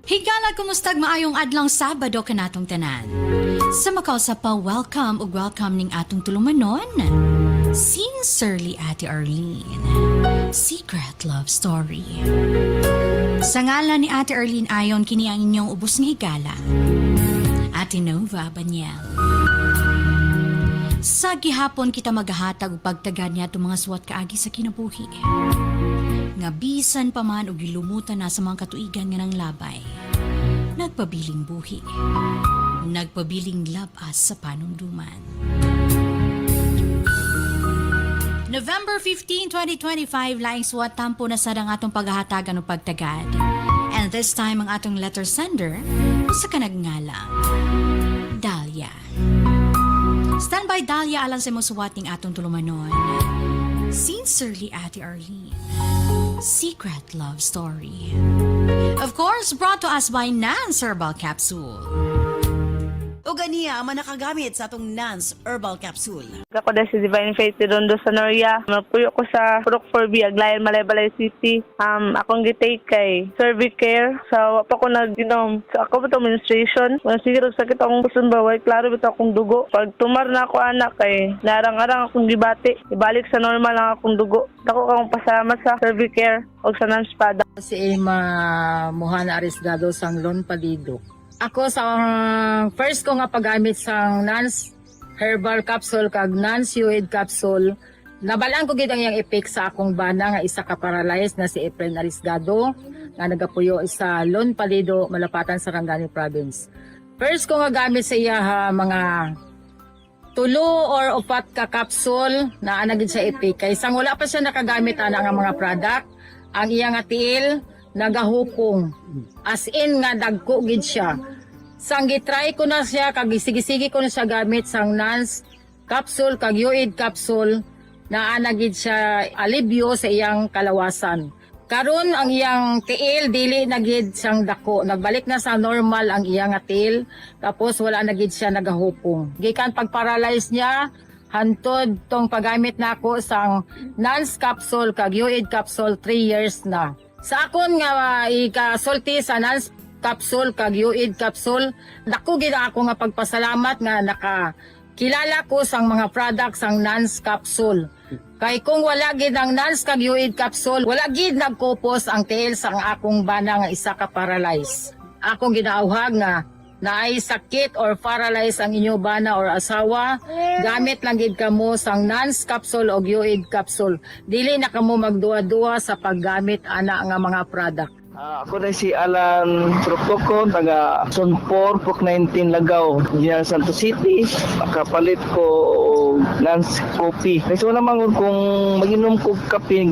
Higala, kumustag maayong adlang Sabado kanatong tanan. Sa makaw sa pa-welcome ug welcome ning atong tulumanon, Sincerely Ate Arlene, Secret Love Story. Sa ngalan ni Ate Arlene ayon kini ang inyong ubos nga higala, Ate Nova Baniel. Sa gihapon kita maghahatag og pagtagad niya itong mga suwat kaagi sa kinabuhi. Nga bisan pa man og gilumutan na sa mga katuigan nga ng labay. Nagpabiling buhi. Nagpabiling labas sa panumduman. November 15, 2025, laing suwat tampo na sa atong paghahatagan o pagtagad. And this time, ang atong letter sender sa kanagngala, Dahlia. Standby Dahlia alang sa mong suwat ning atong tulumanon. Sincerely Ate Arlene, Secret Love Story. Of course, brought to us by Nance Herbal Capsule. O ganiya, ang manakagamit sa atong Nance Herbal Capsule. Ako dahil si Divine Faith de Rondo sa Noria. Magpuyo ko sa Purok 4B, Aglayan, Malaybalay City. Akong gitake kay Cervicare. So, pa ko nag-inom. So, ako ba ito administration? Kung siguro sakit akong puson baway, klaro ba ito akong dugo. Pag tumar na ako anak kay narang-arang akong gibati. Ibalik sa normal lang akong dugo. Ako akong pasalamat sa Cervicare o sa Nanspada. Si Emma Mohana Arisgado sang Lon Palidok. Ako sa first ko nga paggamit sa Nance Herbal Capsule kag Nance Uid Capsule, nabalaan ko gid ang iyang effect sa akong bana nga isa ka paralyzed na si Efren Arisgado nga nagapuyo sa Lon Palido, Malapatan, Sarangani Province. First ko nga gamit sa iya mga 2 or 4 ka capsule na anagid sa effect kay sang wala pa siya nakagamit ana nga mga product, ang iyang tiil nagahupong. As in nga dagko gid siya. Sang gitry ko na siya kag sige ko na siya gamit sang Nance capsule kag Uid capsule na anagid siya alibyo sa iyang kalawasan. Karon ang iyang tiil dili na gid sang dako. Nagbalik na sa normal ang iyang tiil tapos wala na gid siya nagahupong. Gikan pag-paralyze niya hantod tong paggamit nako sang Nance capsule kag Uid capsule 3 years na. Sa akon nga ikasulti sa Nance capsule kag Uid capsule, dako gid ako nga pagpasalamat nga nakakilala ko sang mga products sang Nance capsule. Kay kung wala gid ang Nance kag Uid capsule, wala gid nagkupos ang tiil sang akong bana nga isa ka paralyzed. Akong ginauhag nga naay sakit or paralyzed ang inyo bana or asawa, gamit lang gid kamo sang Nance capsule o Uid capsule. Dili na kamo magduwa-duwa sa paggamit ana nga mga product. Ako na si Alan Proctoco, taga Sonpor, Pok 19 Lagaw, General Santos City. Kapalit ko Nance Coffee. Kasi wala naman kung mag-inom ko kape,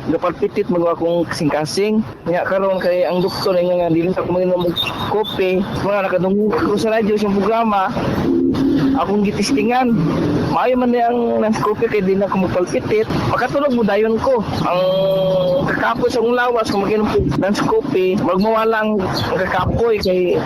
napalpitit magawa kong kasing-kasing. Kaya karon kay ang doktor nga dili sa mag-inom og kope, mga nakadungog ko sa radyo sa programa. Akong gitistingan. Maayo man ang Nance Coffee kay di na ko magpalpitit. Makatulog mo dayon ko. Ang kakapoy sa akong lawas kung mag-inom ko Nance Coffee, magmawalang ang kakapoy kay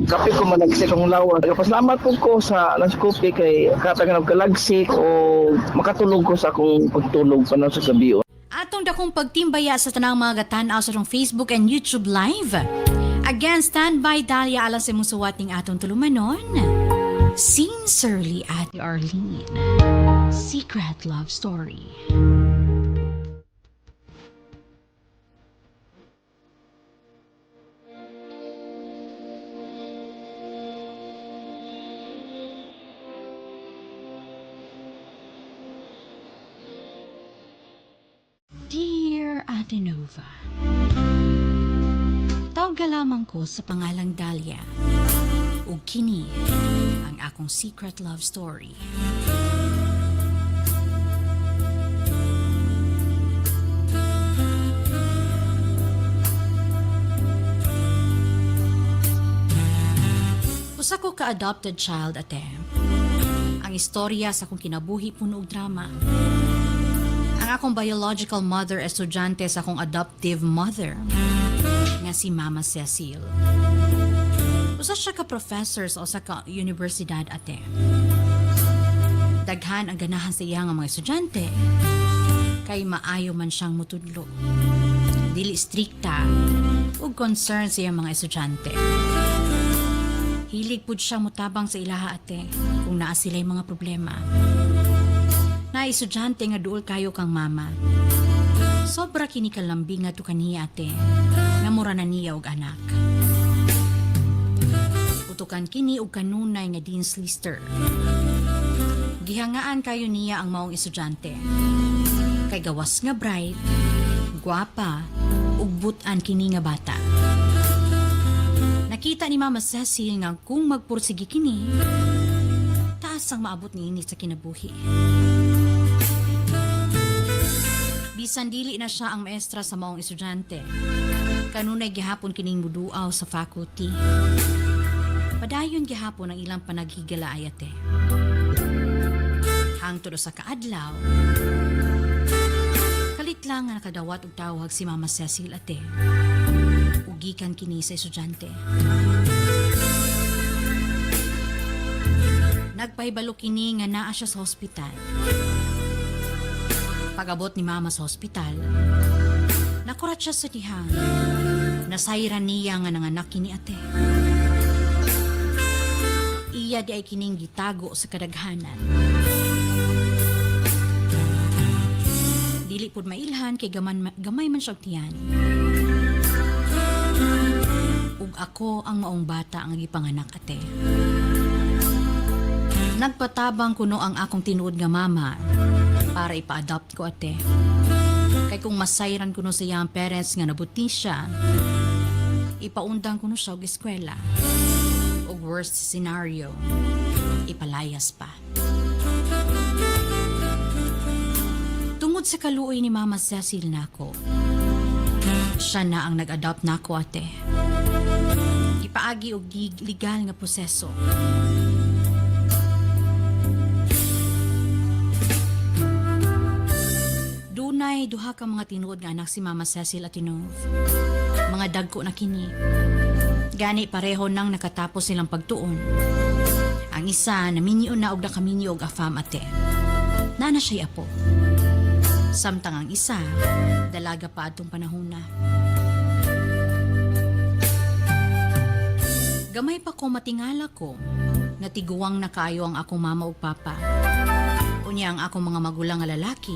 kape ko malagsi akong lawas. Nagpasalamat ko sa Nance Coffee kay katagan og kalagsik o makatulog ko sa akong pagtulog pa sa gabi. Atong dakong pagtimbaya sa tanang mga gatan-aw sa Facebook and YouTube Live. Again, standby Dahlia alang sa musuwat ning atong tulumanon. Sincerely Ate Arlene, Secret Love Story. Dear Ate Nova, tawag ka lamang ko sa pangalang Dahlia. Ug kini ang akong secret love story. Usa ko ka adopted child ate. Ang istorya sa akong kinabuhi puno og drama. Ang akong biological mother estudyante sa akong adoptive mother nga si Mama Cecil. Usa siya ka professor sa usa ka universidad ate. Daghan ang ganahan sa iya nga mga estudyante kay maayo man siyang mutudlo. Dili strikta ug concern sa iyang mga estudyante. Hilig pud siya mutabang sa ilaha ate kung naa sila'y mga problema. Na estudyante nga duol kayo kang mama. Sobra kini kalambing nga to kaniya ate nga mura na niya og anak. Utukan kini og kanunay nga Dean's Lister. Gihangaan kayo niya ang maong estudyante. Kay gawas nga bright, gwapa, ug butan kini nga bata. Nakita ni Mama Cecil nga kung magpursigi kini, taas ang maabot niini sa kinabuhi. Bisan dili na siya ang maestra sa maong estudyante. Kanunay gihapon kining muduaw sa faculty. Padayon gihapon ang ilang panaghigala ayate. Hangtod sa kaadlaw, kalit lang nga nakadawat og tawag si Mama Cecil ate. Ugikan kini sa estudyante. Nagpahibalo kini nga naa siya sa hospital. Pag-abot ni Mama sa hospital, nakurat siya sa tihang. Nasayran niya nga nanganak kini ate. Iya di ay kining gitago sa kadaghanan. Dili pud mailhan kay gamay man siya og tiyan. Ug ako ang maong bata ang gipanganak ate. Nagpatabang kuno ang akong tinuod nga mama para ipa-adopt ko ate. Kay kung masayran kuno sa iyang parents nga nabuti siya, ipaundang kuno siya og eskwela. Ug worst scenario, ipalayas pa. Tungod sa kaluoy ni Mama Cecil nako, siya na ang nag-adopt nako ate. Ipaagi og legal nga proseso. Dunay duha ka mga tinuod nga anak si Mama Cecil at Tinov. Mga dagko na kini. Gani pareho nang nakatapos silang pagtuon. Ang isa naminyo na og nakaminyo og afam ate. Nana siya apo. Samtang ang isa dalaga pa atong panahon na. Gamay pa ko matingala ko, natiguang na kayo ang akong mama ug papa. Unya ang akong mga magulang nga lalaki,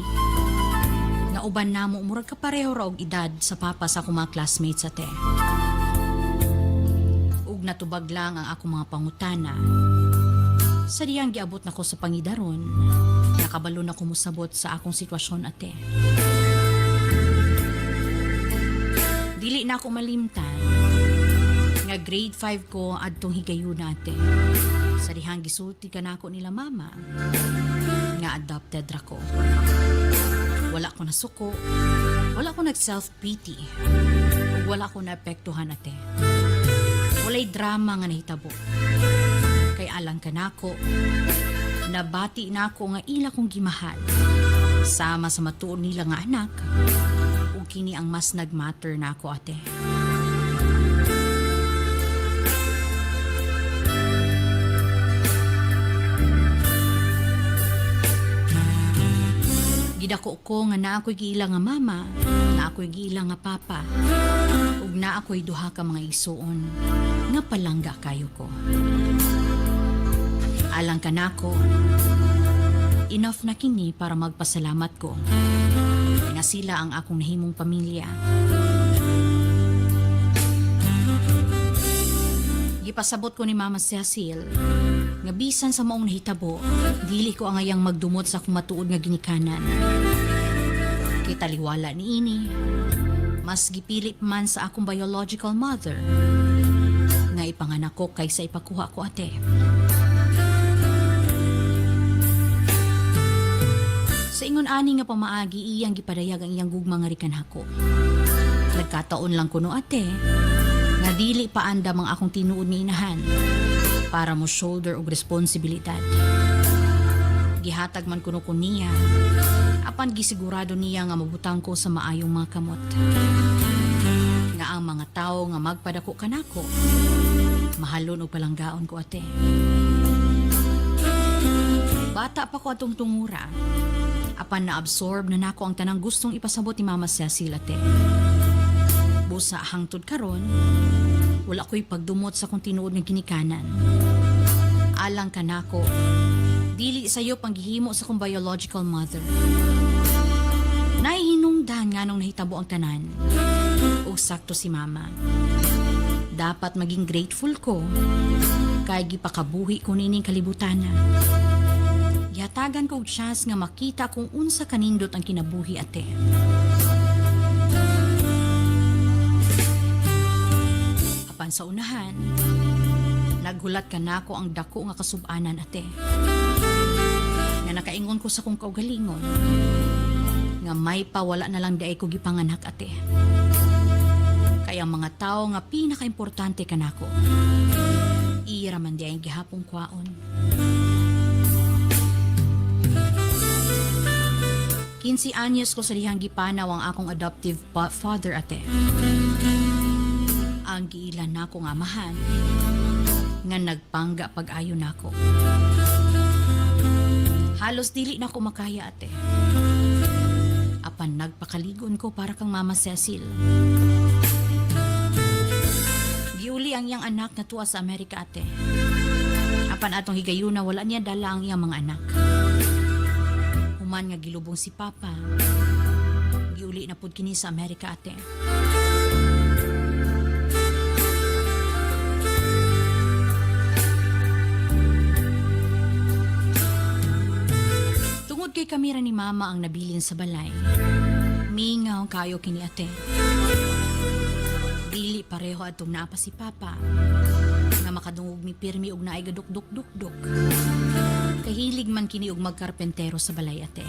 nga uban namo murag kapareho ra og edad sa papa sa akong mga classmates ate. Ug natubag lang ang akong mga pangutana. Sa diyang giabot nako sa pangidaron, nakabalo na ko musabot sa akong sitwasyon ate. Dili na ako malimtan nga grade 5 ko adtong higayuna ate. Sa dihang gisulti ka nako nila mama nga adopted ra ko. Wala ko nasuko, wala ko nag self-pity, wala ko naapektuhan ate. Walay drama nga nahitabo. Kay alang ka nako, nabati nako nga ila kong gimahal. Sama sa matuon nila nga anak, ug kini ang mas nagmatter nako ate. Gidako ko nga na ako'y giila nga mama, na ako'y giila nga papa, ug na ako'y duha ka mga isuon, nga palangga kayo ko. Alang ka nako, enough na kini para magpasalamat ko, nga sila ang akong nahimong pamilya. Gipasabot ko ni Mama Cecil, nga bisan sa maong nahitabo, dili ko ang ayang magdumot sa akong matuod nga ginikanan. Kitaliwala ni ini, mas gipili man sa akong biological mother, nga ipanganak ko kaysa ipakuha ko ate. Sa ingon ani nga pamaagi, iyang gipadayag ang iyang gugma nga rikanhako. Nagkataon lang kuno ate, nga dili pa andam ang akong tinuod ni inahan. para mo shoulder og responsibilidad. Gihatag man kuno ko niya, apan gisigurado niya nga mabutang ko sa maayong mga kamot. Nga ang mga tao nga magpadako kanako, mahalon o palanggaon ko ate. Bata pa ko atong tungura, apan na-absorb na nako ang tanang gustong ipasabot ni Mama Cecil ate. Busa hangtod karon, wala ko'y pagdumot sa kung tinuod ng ginikanan. Alang kanako, dili sayo panggihimo sa kong biological mother. Naihinungdan nga nung nahitabo ang tanan. Ug sakto si Mama. Dapat maging grateful ko kay gipakabuhi ko nining kalibutana. Yatagan ko og chance nga makita kung unsa kanindot ang kinabuhi ate. Apan sa unahan, naghulat ka nako ang dako nga kasub-anan ate. Nga nakaingon ko sa kong kaugalingon, nga may pawala na lang diay ko gipanganak ate. Kaya mga tao nga pinaka-importante kanako, ira man diay gihapong kwaon. 15 anyos ko sa dihang gipanaw ang akong adoptive father ate. Ang giilan nako nga amahan, nga nagpangga pag-ayo nako. Halos dili na ko makaya ate. Apan nagpakaligon ko para kang Mama Cecil. Giuli ang iyang anak na tuwa sa Amerika ate. Apan atong higayuna wala niya dala ang iyang mga anak. Human nga gilubong si Papa. Giuli na pud kini sa Amerika ate. Kay kamera ni Mama ang nabilin sa balay. Mingaw kayo kini ate. Dili pareho atong naapa si Papa. Nga makadungog mi pirmi og naay gaduk-duk-duk-duk. Kahilig man kini og magkarpentero sa balay ate.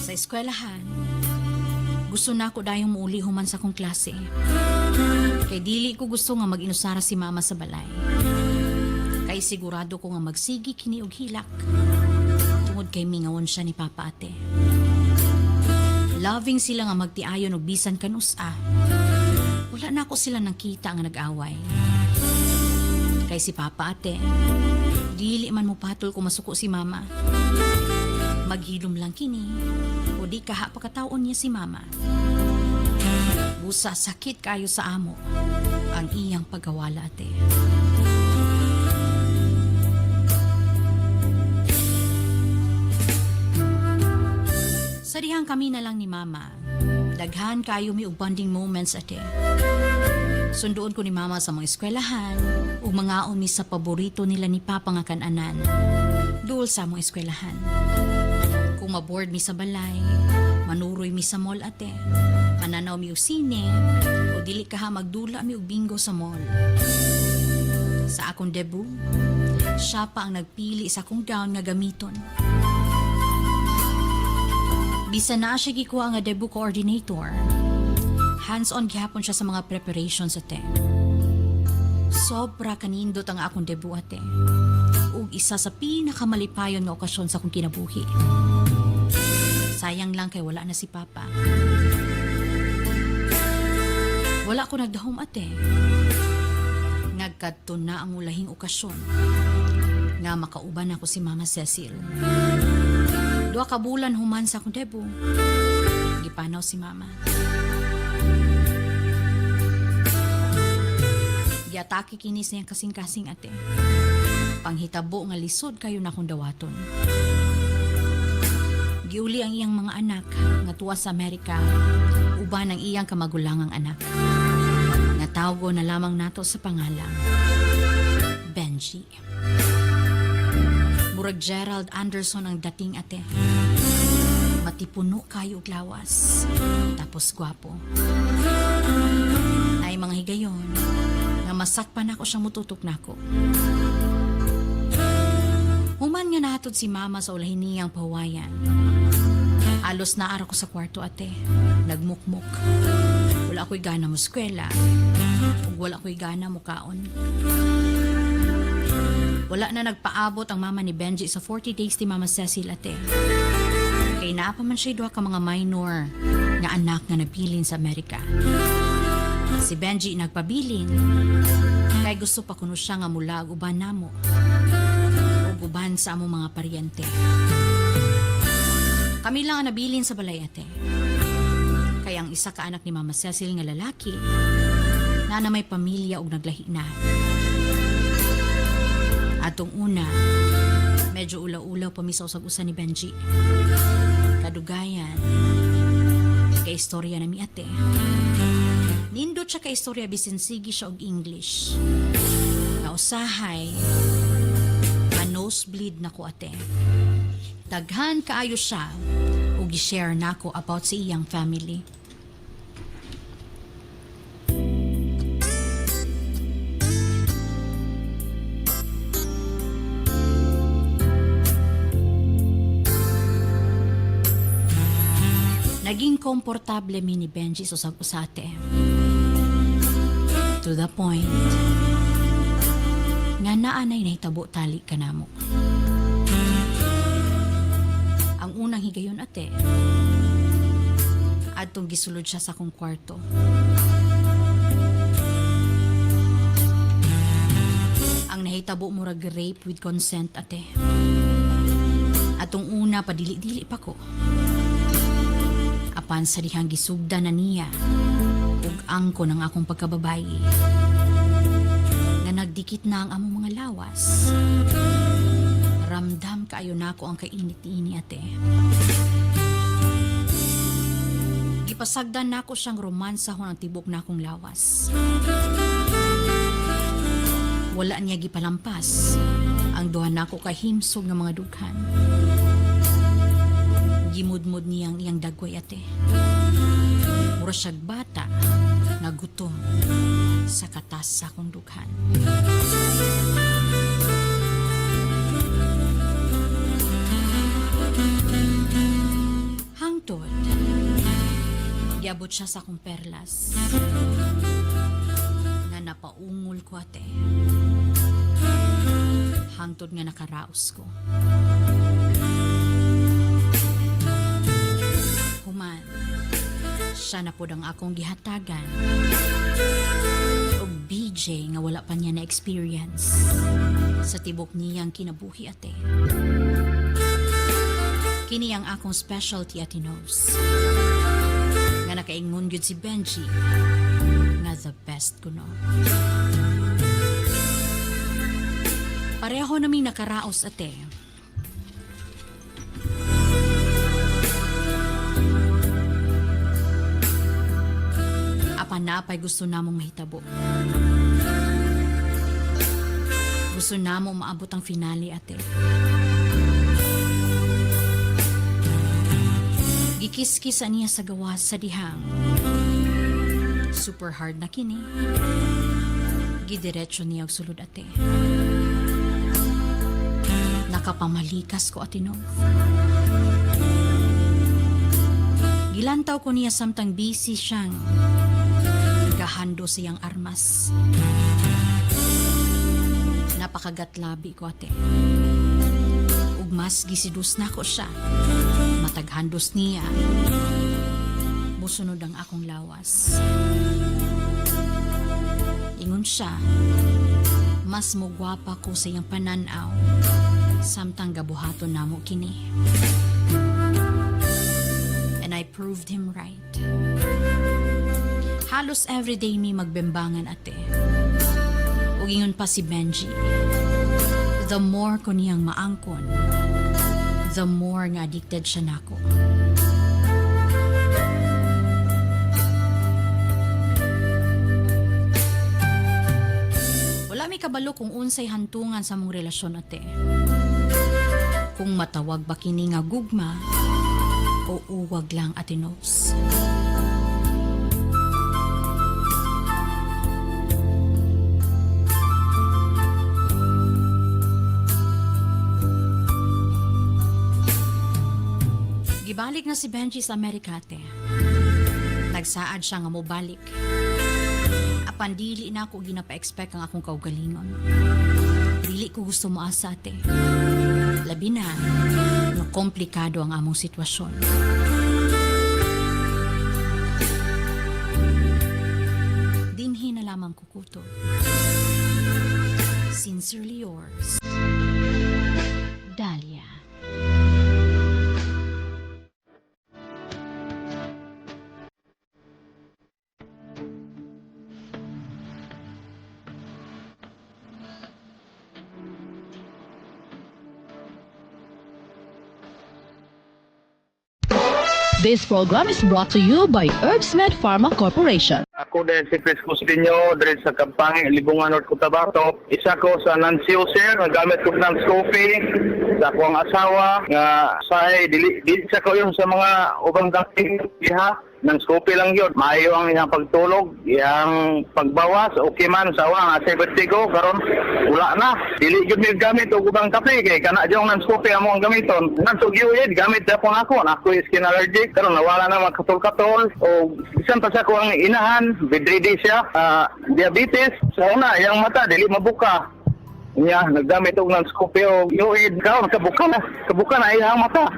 Sa eskwelahan, gusto na ako dayong muuli human sa kong klase. Kay dili ko gusto nga mag-inusara si Mama sa balay. Kay sigurado ko nga magsigi kini og hilak. Tungod kay mingawon siya ni Papa ate. Loving sila nga magtiayon og bisan kanus-a. Wala na ako sila nang kita nga nag-away. Kay si Papa ate, dili man mo patol ko masuko si Mama. Maghilom lang kini o di kaha pagkataon niya si Mama. Busa sakit kayo sa amo ang iyang pagkawala ate. Sa dihang kami na lang ni Mama, daghan kayo mi og bonding moments ate. Sunduon ko ni Mama sa mga eskwelahan ug mga mi sa paborito nila ni Papa nga kananan. Duol sa mga eskwelahan. Kung maboard mi sa balay, manuroy mi sa mall ate. Mananaw mi og sine o dili kaha magdula mi og bingo sa mall. Sa akong debut, siya pa ang nagpili sa akong gown nga gamiton. Bisa na siya gikuha nga debut coordinator. Hands-on gihapon siya sa mga preparations ate. Sobra kanindot ang akong debut ate. Ug isa sa pinakamalipayon nga okasyon sa akong kinabuhi. Sayang lang kay wala na si Papa. Wala ko nagdahom ate. Nagkadto na ang ulahing okasyon nga makauban ako si Mama Cecil. 2 ka bulan human sa akong debut. Gipanaw si Mama. Giatake kini sa iyang kasing-kasing ate. Panghitabo nga lisod kayo na akong dawaton. Giuli ang iyang mga anak nga tuwa sa Amerika, uban ang iyang kamagulangang anak. Natawgo na lamang nato sa pangalang Benji. Murag Gerald Anderson ang dating ate. Matipuno kayo og lawas, tapos gwapo. Ay mga higayon, nga masakpan ako siyang mututok nako. Human nga nahatod si Mama sa ulahin niyang pahuwayan. Alos na ara ko sa kwarto ate. Nagmukmuk. Wala wala ko'y gana mo eskwela. Ug wala ko'y gana mo kaon. Wala na nagpaabot ang mama ni Benji sa 40 days ni Mama Cecil ate. Kay naa pa man siya duha ka mga minor nga anak nga nabilin sa Amerika. Si Benji nagpabilin kay gusto pa kuno siya nga mula og uban namo ug uban sa among mga paryente. Kami lang ang nabilin sa balay ate. Kay ang isa ka anak ni Mama Cecil nga lalaki na may pamilya ug naglahi na. Atong una, medyo ulaw-ulaw pamisaw sa usa ni Benji. Kadugayan, kay istorya na mi ate. Nindot siya kay istorya bisin sige siya og English. Nausahay, nosebleed na ko ate. Daghan kaayo siya ug i-share nako about sa iyang family. Naging komportable mi ni Benji sa usate. To the point nga naanay nahitabo tali ka namo. Ang unang higayon ate, adtong gisulod siya sa akong kwarto. Ang nahitabo murag rape with consent ate. Atong una padili-dili pa ko. Apan sa dihang gisugda na niya ug angko ng akong pagkababayi nga nagdikit na ang among mga lawas. Ramdam kaayo nako ang kainit-ini ate. Gipasagdan nako siyang romansahon ang tibok na akong lawas. Wala niya gipalampas ang duha nako kahimsog nga mga dughan. Gimudmud niyang iyang dagway ate. Mura siyag bata nga gutom sa katas sa akong dughan. Hangtod, giabot siya sa akong perlas na napaungol ko ate. Hangtod nga nakaraos ko. Human, siya na pod ang akong gihatagan og BJ nga wala pa niya na experience sa tibok niyang kinabuhi ate. Kini ang akong specialty ate knows nga nakaingon gyud si Benji nga the best ko no. Pareho naming nakaraos ate. Apanapay gusto namong mahitabo. Gusto namong maabot ang finale ate. Gikis-kisa niya sa gawas sa dihang. Super hard na kini. Gidiretso niya og sulod ate. Nakapamalikas ko ate no. Gilantaw ko niya samtang busy siyang gahando siyang armas. Napakagatlabi ko ate. Ug mas gisidus na ko siya. Mataghandos niya. Musunod ang akong lawas. Ingon siya, mas mugwapa ko sa iyang pananaw samtang gabuhaton namo kini. And I proved him right. Halos everyday mi magbembangan ate. Ug ingon pa si Benji, the more ko niyang maangkon, the more nga addicted siya nako. Wala mi kabalo kung unsay hantungan sa mong relasyon ate. Kung matawag ba kini nga gugma o uwag lang ate Nose. Gibalik na si Benji sa Amerika ate. nagsaad siya nga mobalik. Apan dili na ako ginapa-expect ang akong kaugalingon. Dili ko gusto mo asa ate. Labi na, no komplikado ang among sitwasyon. Dinhi na lamang kukuto. Sincerely yours, Dahlia. This program is brought to you by Herbsmed Pharma Corporation. Ako din si Chris Custinio, dito sa Kampang, Libungan, North Cotabato. Isa ko sa Nancio Sir, nagamit ko ng Scoopy sa akong asawa nga dili sa ko yung sa mga ubang dating iha ng Scoopy lang yun. Maayo ang iyang pagtulog, iyang pagbawas, okay man sa awang asibati ko, karon wala na. Dili yun yung gamit o ubang kape, kay kana diyong ng Scoopy amo ang gamiton. Nansugiyuid, gamit na po ako. Ako skin allergic, karon nawala na mga katol-katol o isan pa sa ko ang inahan, bedridden siya, diabetes. So una, yung mata, dili mabuka. Niya, nagdamit og ng Scoopy o yuid, karon kabuka na iyang mata.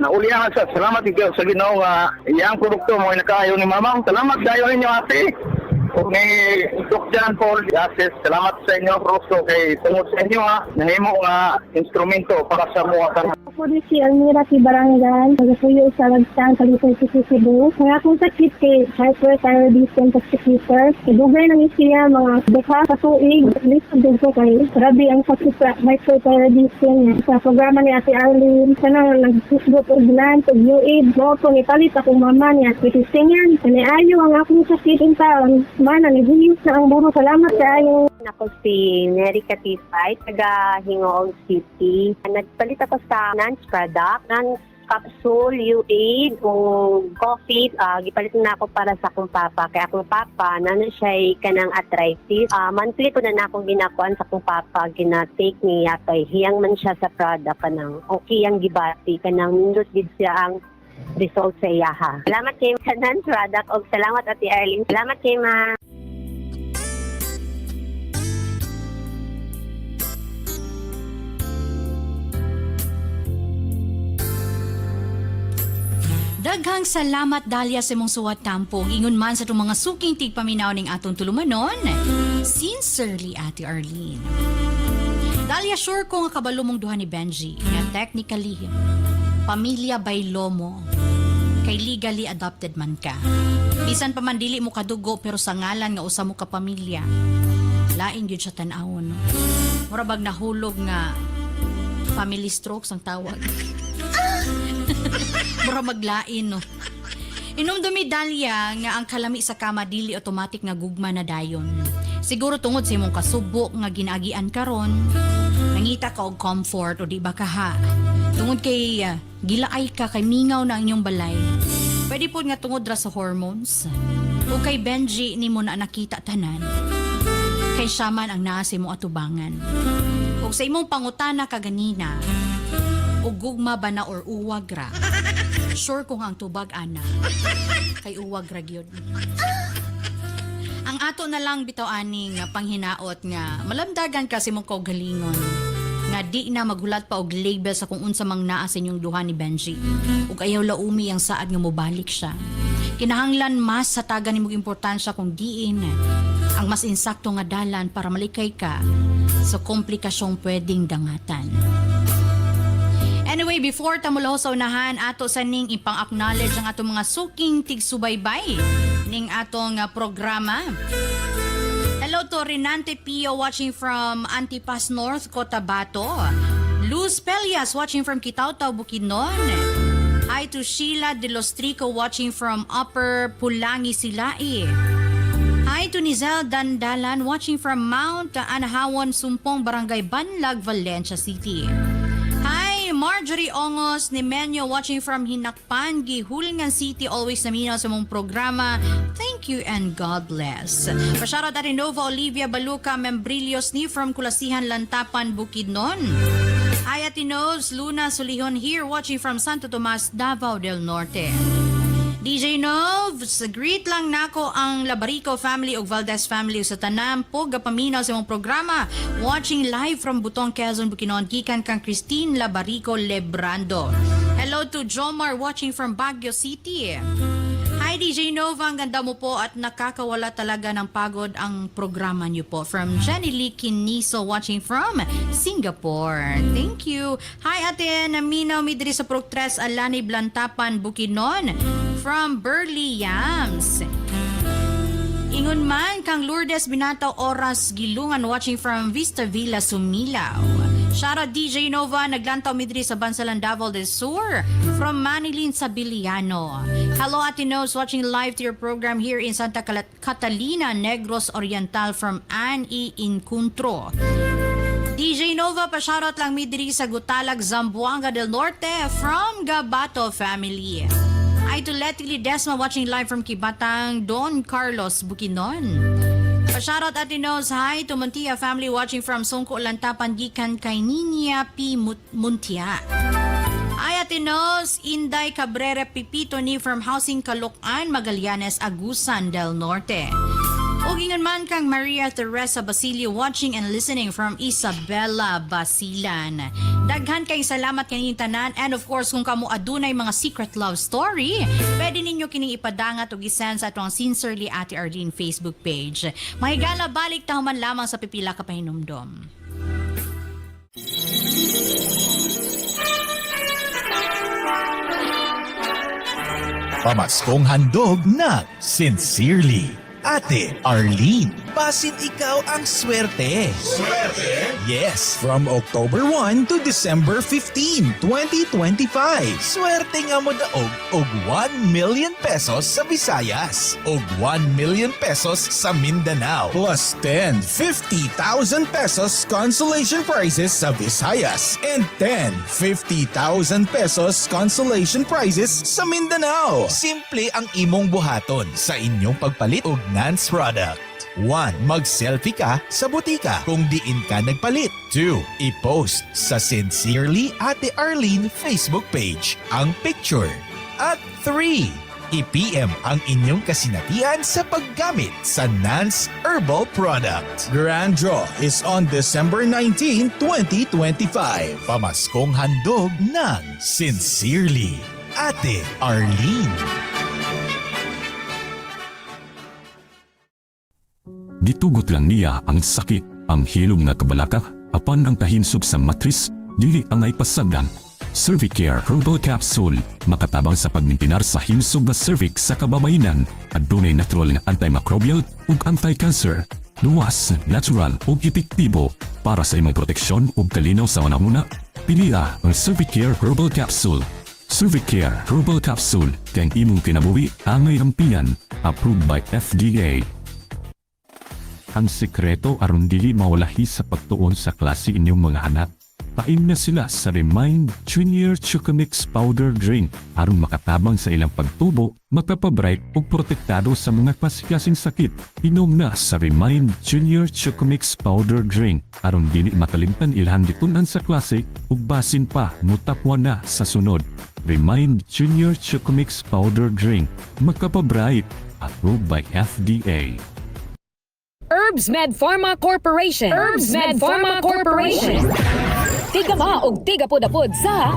Naulihan na siya. Salamat ikaw sa Ginoo nga iyang produkto mo ay nakaayo ni Mama. Salamat kayo ninyo ate. Kung may Dr. John Paul Yasis, salamat sa inyo Rosto kay tungod sa inyo ha. Nahimo nga instrumento para sa mga kanan. Ako din si Almira Tibarangan, nagasuyo sa Lagsang, California City, Cebu. Kung akong sakit kay hyperthyroidism persecutor, ibugay ng siya mga dekha sa tuig, lisod din ko kay grabe ang sakit sa hyperthyroidism. Sa programa ni Ate Arlene, sana nagsusgot og gland, og UAID, mo po ipalit akong mama niya. Kitistingan, kaniayo ang akong sakit in taon. Mana, nagihiyos na ang buro. Salamat kayo. Ako si Neri Katipay, taga Hingoog City. Nagpalit ako sa Nance product, Nance capsule, UAID, o coffee. Gipalit na ako para sa akong papa. Kaya akong papa, nano siya kanang arthritis. Monthly ko na akong ginakuan sa akong papa. Gina-take niya kay hiyang man siya sa product kanang okay ang gibati. Kanang nindot gid siya ang result sa iyaha. Salamat kay Nance product o salamat Ate Arlene. Salamat kay Ma. Daghang salamat Dahlia sa mong suwat tampong. Ingon man sa itong mga suking tigpaminaw ning atong tulumanon. Sincerely, Ate Arlene. Dahlia, sure ko nga kabalo mong duha ni Benji. Nga technically, pamilya by law mo. Kay legally adopted man ka. Bisan pa man dili mo kadugo pero sa ngalan nga usa mo ka pamilya. Lain yun siya tanawon. Murabag nahulog nga family strokes ang tawag. Mura maglain, no? Inom dumi Dahlia nga ang kalami sa kama dili automatic nga gugma na dayon. Siguro tungod sa imong kasubok nga ginagian karon, nangita ka og comfort o di ba kaha. Tungod kay gilaay ka kay mingaw na ang inyong balay. Pwede po nga tungod ra sa hormones. O kay Benji ni mo na nakita tanan. Kay siya man ang naa sa imong atubangan. O sa imong pangutana kaganina, o gugma ba na or uwag ra? Sure kung ang tubag ana. Kay uwag ra gyud. Ang ato na lang bitaw ani nga panghinaot nga malamdagan kasi mong kaugalingon nga di na maghulat pa og label sa kung unsa mang naa sa inyong duha ni Benji. Ug ayaw laumi ang saad nga mobalik siya. Kinahanglan mas sa taga nimong importansya kung diin ang mas insakto nga dalan para malikay ka sa komplikasyong pwedeng dangatan. Anyway, before tamulo sa unahan, ato sa ning ipang-acknowledge ang atong mga suking tigsubaybay ning atong programa. Hello to Renante Pio watching from Antipas North, Cotabato. Luz Pelias watching from Kitaw-Taw, Bukidnon. Hi to Sheila De Los Trico watching from Upper Pulangi, Silai. Hi to Nizel Dandalan watching from Mount Anahawan, Sumpong, Barangay Banlag, Valencia City. Hi, Marjorie Ongos Nimenyo watching from Hinakpan, Gihulngan City. Always naminaw sa mong programa. Thank you and God bless. Pasyarot at Nova Olivia Baluca Membrillos ni from Kulasihan, Lantapan, Bukidnon. Hi, Atinos Luna Sulihon here watching from Santo Tomas, Davao del Norte. DJ Nov, sa greet lang nako ang Labarico family o Valdez family sa tanam po gapaminaw sa mong programa. Watching live from Butong, Quezon, Bukidnon, gikan kang Christine Labarico Lebrando. Hello to Jomar watching from Baguio City. Hi DJ Nova, ang ganda mo po at nakakawala talaga ng pagod ang programa niyo po. From Jenny Lee Kiniso watching from Singapore. Thank you. Hi Ate Naminaw Midri sa Proctres Alani Blantapan Bukidnon from Burley Yams. Ingon man kang Lourdes Binataw Oras Gilungan watching from Vista Villa Sumilaw. Shoutout DJ Nova, naglantaw midri sa Bansalan Davao del Sur from Manilin Sabiliano. Hello Ate Nose, watching live to your program here in Santa Catalina, Negros Oriental from Ann E. Incuntro. DJ Nova, pa-shoutout lang midri sa Gutalag, Zamboanga del Norte from Gabato family. Ay to Letty Ledesma watching live from Kibatang, Don Carlos, Bukidnon. Pa-shoutout Ate Nose, hi to Montia family watching from Songko Lantapan gikan kay Ninia P. Muntia. Ay Ate Nose, Inday Cabrera Pipito ni from Housing Caloocan, Magallanes, Agusan del Norte. O gingan man kang Maria Teresa Basilio watching and listening from Isabela Basilan. Daghan kay salamat kaning tanan, and of course kung kamo adunay mga secret love story, pwede ninyo kining ipadangat o gisend sa atong Sincerely Ate Arlene Facebook page. Mahigala balik tahuman lamang sa pipila ka pahinumdom. Pamaskong handog ng Sincerely Ate Arlene. Basin ikaw ang swerte. Swerte? Yes, from October 1 to December 15, 2025. Swerte nga mo daog og 1 million pesos sa Visayas, og 1 million pesos sa Mindanao, plus 50,000 pesos consolation prizes sa Visayas, and 50,000 pesos consolation prizes sa Mindanao. Simple ang imong buhaton sa inyong pagpalit og Nance product. 1. Mag-selfie ka sa butika kung diin ka nagpalit. 2. I-post sa Sincerely Ate Arlene Facebook page ang picture. At 3. I-PM ang inyong kasinatian sa paggamit sa Nance Herbal Product. Grand Draw is on December 19, 2025. Pamaskong handog ng Sincerely Ate Arlene. Gitugot lang niya ang sakit, ang hilom nga kabalaka, apan ang kahinsog sa matris, dili ang ay pasagdan. Cervicare Herbal Capsule, makatabang sa pagmintinar sa hinsog na cervix sa kababayenan, adunay natural nga antimicrobial ug anti-cancer. Luwas, natural ug epektibo para sa imong proteksyon ug kalinaw sa unahuna. Piliya ang Cervicare Herbal Capsule. Cervicare Herbal Capsule, kang imong kinabuhi, angay ampiyan, approved by FDA. Ang sekreto aron dili mawalahi sa pagtuon sa klase inyong mga anak. Paim na sila sa Remind Junior Chocomix Powder Drink aron makatabang sa ilang pagtubo, magpapabright ug protektado sa mga klaseng sakit. Inom na sa Remind Junior Chocomix Powder Drink aron dili makalimtan ilhan ditunan sa klase ug basin pa mutapwa na sa sunod. Remind Junior Chocomix Powder Drink, magpapabright, approved by FDA. Herbs Med Pharma Corporation. Herbs Med Pharma Corporation. Tiga ba og tiga pod sa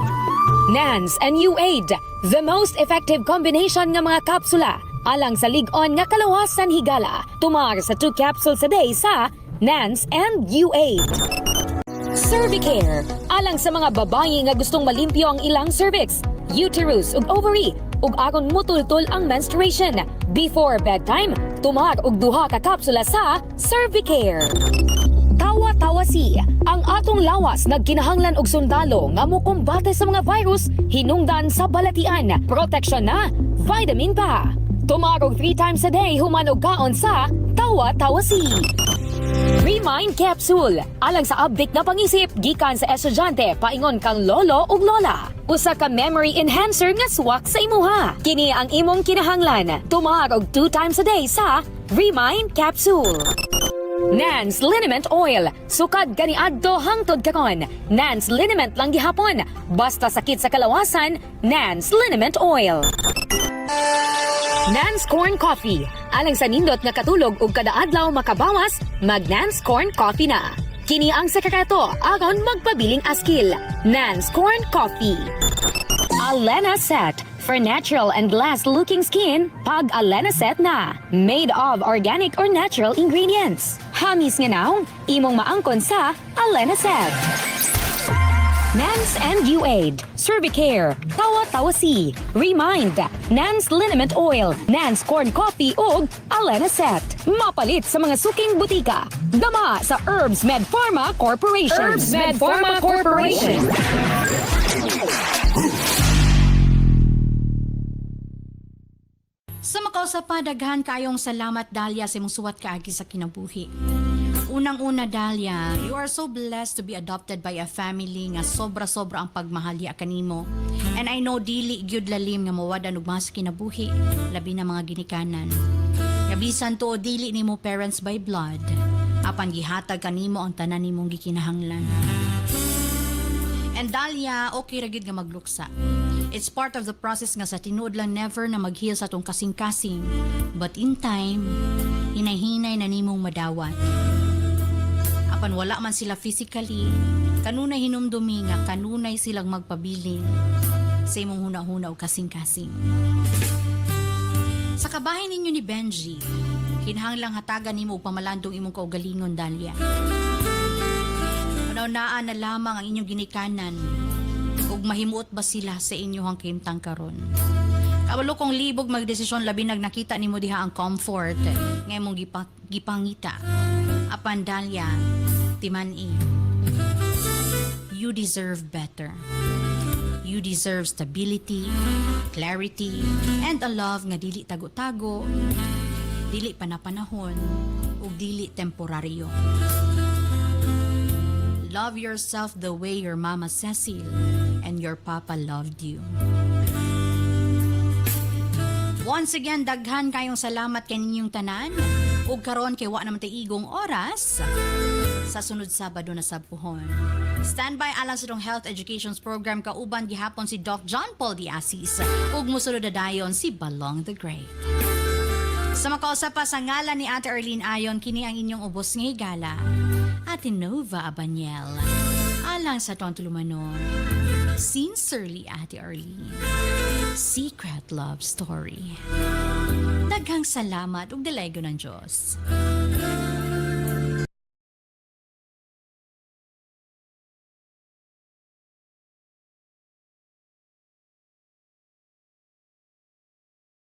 Nance and U-Aid, the most effective combination nga mga kapsula alang sa lig-on nga kalawasan higala. Tumar sa 2 capsules a day sa Nance and U-Aid. Cervicare, alang sa mga babae nga gustong malimpyo ang ilang cervix, uterus ug ovary, ug aron mutultol ang menstruation. Before bedtime, tumar og 2 ka kapsula sa Cervicare. Tawa-tawasi, ang atong lawas nagkinahanglan og sundalo nga mokombate sa mga virus, hinungdan sa balatian, proteksyon na, vitamin pa. Tumar og 3 times a day human og kaon sa tawa-tawasi. Remind Capsule, alang sa update na pangisip gikan sa estudyante paingon kang lolo ug lola. Usa ka memory enhancer nga swak sa imuha. Kini ang imong kinahanglan. Tumar og 2 times a day sa Remind Capsule. Nance Liniment Oil, sukad kaniadto hangtod karon. Nance Liniment lang gihapon. Basta sakit sa kalawasan, Nance Liniment Oil. Nance Corn Coffee. Alang sa nindot nga katulog ug kada adlaw makabawas, mag Nance Corn Coffee na. Kini ang sekreto aron magpabiling askil. Nance Corn Coffee. Alena Set. For natural and glass-looking skin, pag Alena Set na. Made of organic or natural ingredients. Hamis nga now, imong maangkon sa Alena Set. Nance and UAID, Cervicare, Tawa-Tawa C, Remind, Nance Liniment Oil, Nance Corn Coffee ug Alena Set. Mapalit sa mga suking butika. Dama sa Herbs Med Pharma Corporation. Herbs Med Pharma Corporation. Sa makausapa, daghan kayong salamat, Dalia, sa imong suwat kaagi sa kinabuhi. Unang-una, Dalia, you are so blessed to be adopted by a family nga sobra-sobra ang pagmahalya kanimo. And I know dili gyud lalim nga mawadan og mga sa kinabuhi, labi na mga ginikanan. Gabisan to dili nimo parents by blood, apan gihatag kanimo ang tanan nimong gikinahanglan. And Dalia, okay ra gyud nga magluksa. It's part of the process nga sa tinuod lang never na mag-heal sa tong kasing-kasing. But in time, hinay-hinay na nimong madawat. Apan wala man sila physically, kanunay hinumdumi nga kanunay silang magpabiling sa imong huna-huna o kasing-kasing. Sa kabahin ninyo ni Benji, kinahanglang hatagan nimo og pamalandong imong kaugalingon, Dalia. Unaw-naan na lamang ang inyong ginikanan ug mahimuot ba sila sa inyong kimtang karon. Kabalo kong libog magdesisyon labi nag nakita nimo diha ang comfort nga imong gipangita. Apan Dalia, timani, you deserve better. You deserve stability, clarity, and a love nga dili tago-tago, dili panapanahon, ug dili temporaryo. Love yourself the way your mama Cecil and your papa loved you. Once again, daghan kayong salamat kaninyong tanan. Ug karon kay wa naman tay igong oras sa sunod Sabado na sabpuhon. Standby alang sa itong Health Educations Program kauban gihapon si Doc John Paul D. Assis ug musunod na dayon si Balong the Great. Sa makausap pa sa ngalan ni Ate Arlene Ayon, kini ang inyong ubos nga higala. Ate Nova Abaniel, alang sa itong tulumanon, sincerely Ate Arlene, Secret Love Story. Daghang salamat ug dalaygo ng Diyos.